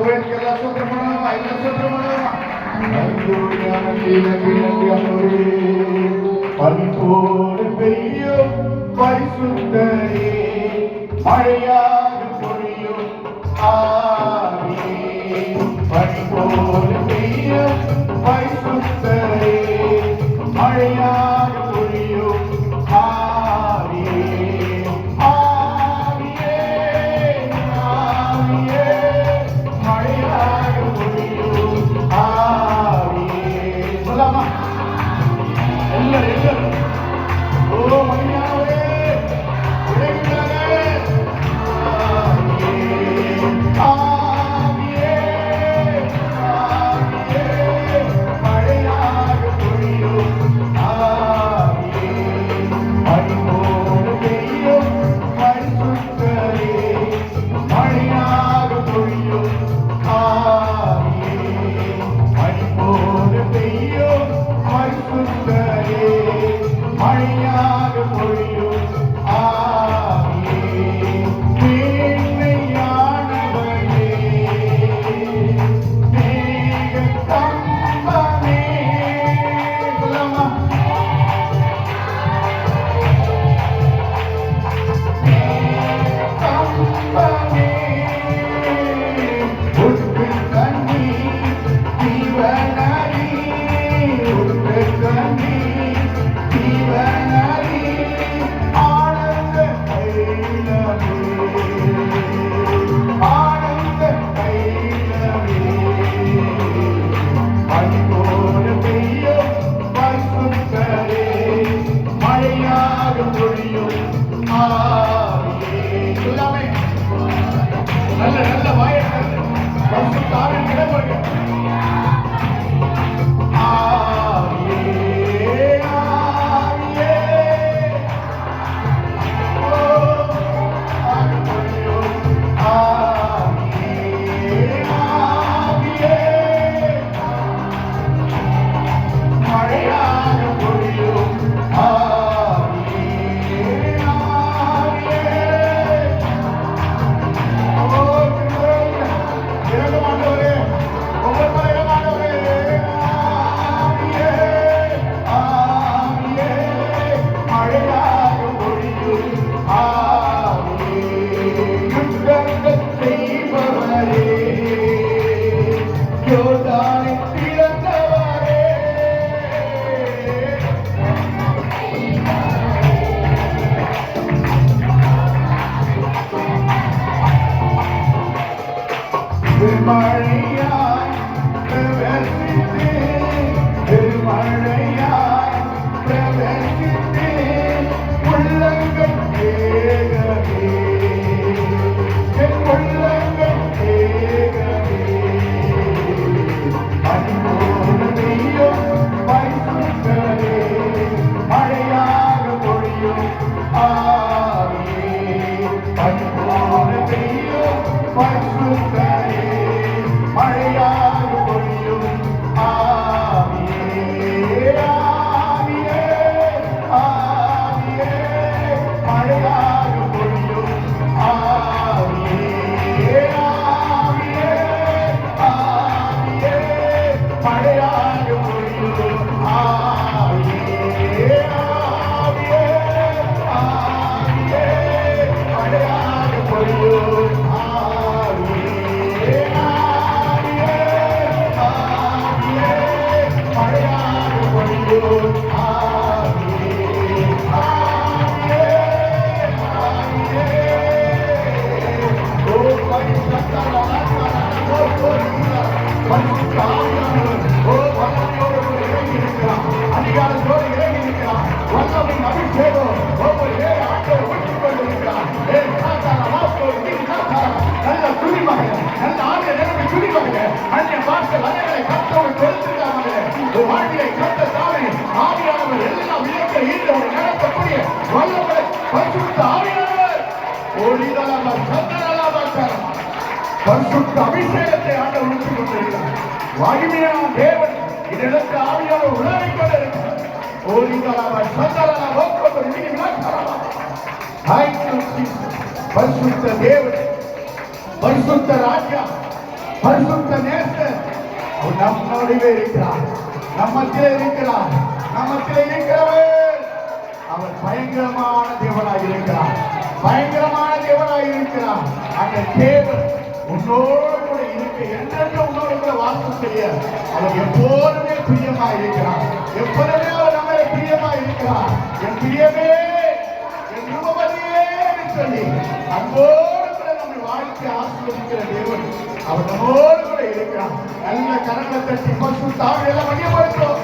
ஊழியர்களெல்லாம் சுத்தம் பண்ணுவோமா, எல்லாம் சுத்தம் பண்ணுவோமா. ஹalleluya, நன்றி நன்றி நன்றி ஆண்டவரே. பனி போல பெய்யும் பரிசுத்தரே, மழையாக பொழியும் ஆவியே. பனி போல பெய்யும் பரிசுத்தரே, மழையாக பொழியும் ஆவியே. ஆவியே ஆவியே, மழையாக பொழியும் ஆவியே. சொல்லாமா எல்லாரும்? ஓ மணியாவே உழைக்கிறாரே. ஆவியே ஆவியே, மழையாக பொழியும் ஆவியே. பனி போல பெய்யும் பரிசுத்தரே, மழையாக பொழியும் ஆவியே. பனி போல பெய்யும் பரிசுத்தரே, மழையாக பொழியும் ஆவியே. மேன்மையானவரே, மேகத்தம்பமே. சொல்லாமா மேகத்தம்பமே, உடுப்பு தண்ணி ஜீவனரி, உடுப்பு தண்ணி ஜீவனரி, ஆனந்த தைலமே, ஆனந்த தைலமே. பனி போல பெய்யும் பரிசுத்தரே, மழையாக பொழியும் ஆவியே. எல்லாமே நல்ல நல்ல வாயங்கள் பரிசுத்த ஆவியின் இடப்படுங்க. ஆவியே ஆவியே, ஓ ஆவி பொழியும் ஆவியே. ஆவியே மழையாக பொழியும் ஆவியே. ஆவியே ஓ திருவருள் இரக்கமாண்டவரே, ஒவ்வொரு முறை இரக்கமாண்டவரே. ஆவியே ஆவியே, மழையாக பொழியும் ஆவியே. யுத்தங்கள் செய்பவரே, யோர்தானை பிளந்தவரே, திருமழையாய் பிரவேசித்து, திருமழையாய் பிரவேசித்து, உள்ளங்கள் ஏகவே, என் உள்ளங்கள் ஏகவே. பனி போல பெய்யும் பரிசுத்தரே, மழையாக பொழியும் ஆவியே. பனி போல பெய்யும் பரிசுத்தரே, மழையாக பொழியும் ஆவியே. ஆவியே ஆவியே, மழையாக பொழியும் ஆவியே. ஆவியே ஆவியே, மழையாக பொழியும் ஆவியே. ஆவியே ஆவியே, மழையாக பொழியும் ஆவியே. ஆவியே ஆவியே, மழையாக பொழியும் ஆவியே. ஆவியே ஆவியே, ஓ பரிசுத்த பரிசுத்த ஆவியானவர், ஓ வல்லமையோடு இறங்கி இருக்கிறார், அதிகாரத்தோடு இறங்கி இருக்கிறார். வல்லமையின் அபிஷேகம் ஒவ்வொரு பேரை ஆண்டவர் ஊற்றிக் கொண்டிருக்கிறார். நல்ல துணிமகன், நல்ல ஆவிய நிலைமை துணிமகன், அந்நிய பாஷை வலைகளை கத்தவர் கொடுத்திருக்காங்க. வாழ்விலை கத்த தாமே ஆவியானவர் எல்லாம் இயக்க ஈடுபட நடத்தக்கூடிய வல்லமை பரிசுத்த ஆவியானவர். ஒளிதலாமல் சந்தனலாமல் பரிசுத்த அபிஷேகத்தை ஆண்டவர் ஊற்றிக் கொண்டிருக்கிறார். மகிமையான தேவன் இதற்கு ஆவியானவர் உணர்விக் கொண்டிருக்கிறார். ஒளிதலாமல் சந்தனலாமல் பரிசுத்த தேவன், பரிசுத்த ராஜா, பரிசுத்த நேசர் அவர் நம்மோடவே இருக்கிறார், நம்மத்திலே இருக்கிறார். நம்மத்திலே இருக்கிறவர் அவர் பயங்கரமான தேவனாய் இருக்கிறார், பயங்கரமான தேவனாய் இருக்கிறார். அந்த தேவன் உன்னோடு கூட இருக்க, என்றென்று உன்னோடு கூட வாசம் செய்ய அவர் எப்போதுமே பிரியமாய் இருக்கிறார். எப்போதுமே அவர் நம்மளை பிரியமாய் இருக்கிறார். என் பிரியமே, என் ரூபவதியே என்று சொல்லி அன்போடு கூட நம்மை வாழ்க்கை ஆசீர்வதிக்கிற தேவன் அவர் நம்மோடு கூட இருக்கிறார். நல்ல கரங்களை தட்டி பசு தாழ்வு எல்லாம் மையப்படுத்தும்.